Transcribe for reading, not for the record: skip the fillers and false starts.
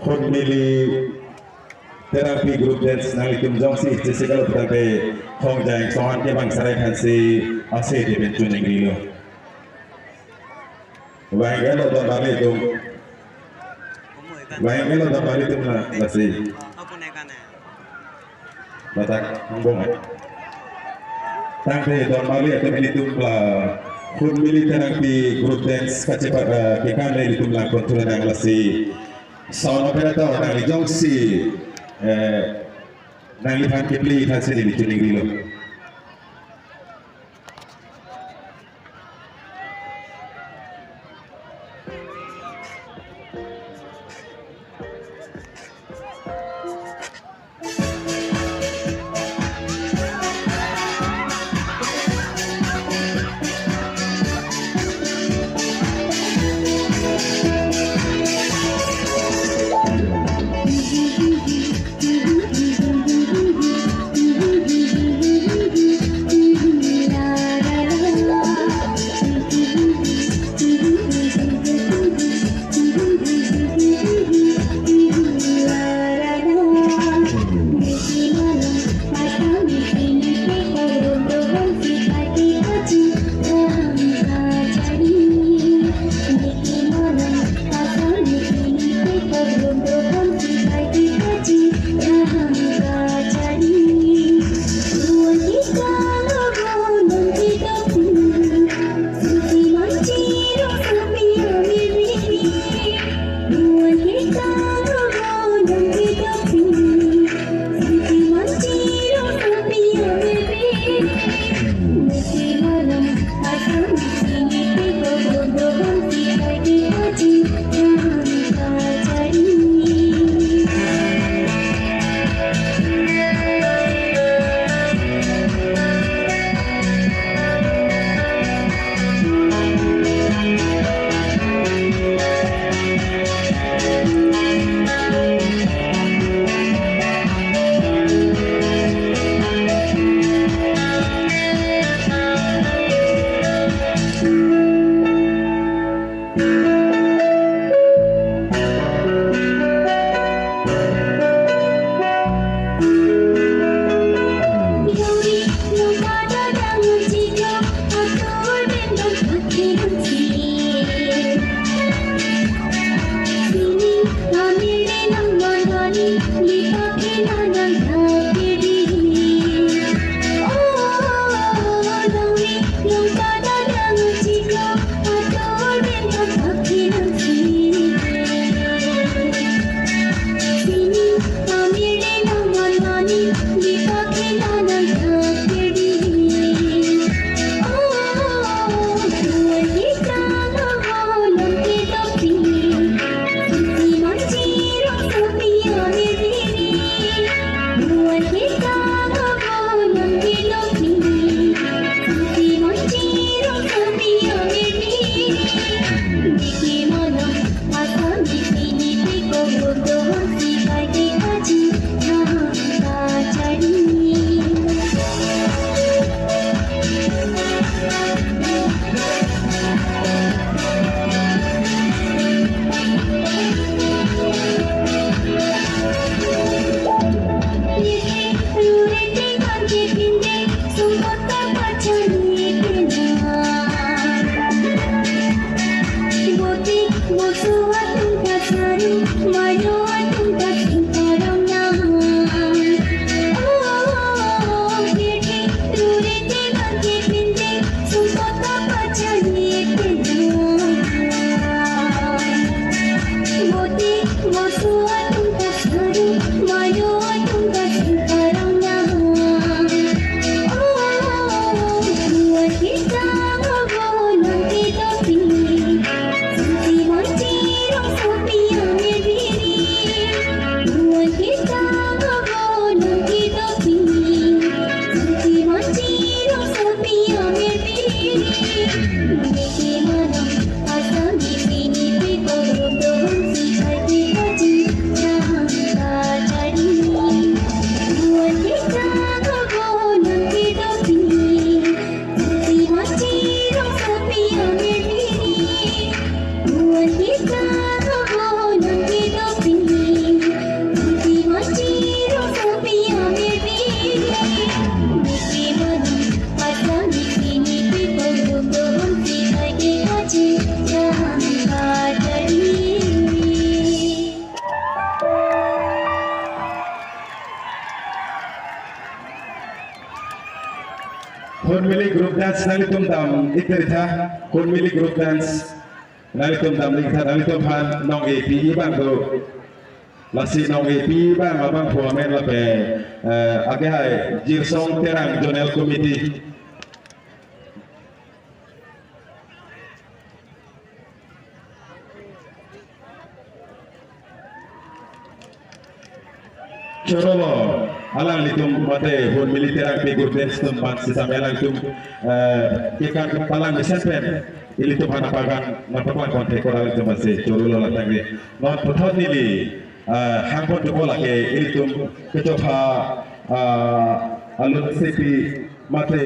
Mili terapi grup dance nang ikum jong si jessica berarti hong jang sohan ke bang sarai hansi ase di bencu negeri lo. Wahai lo balik itu, wahai lo balik itu mana masih? Batak ngomong. Tangke balik itu lah. Mili terapi grup dance kacepat kita ni itu lah kontrol yang masih. Sound operator nang lijong si nang lihat kepli hasil di tuning dulu. group dance nalitum dam ikrita kun mili group dance nalitum dam ikrita nalitum han nong AP bang do lasi nong AP bang abang puamen la pe age hai jirsong terang zonal committee Chorolo alang litum mate bon militer pe group dance tum ban sisa melang tum ikan palang besempen ilitum hana pagang na papan konte koral tum base chorolo la tangre non pothot nili hangpon tu bola ke ilitum kecopa alun sepi mate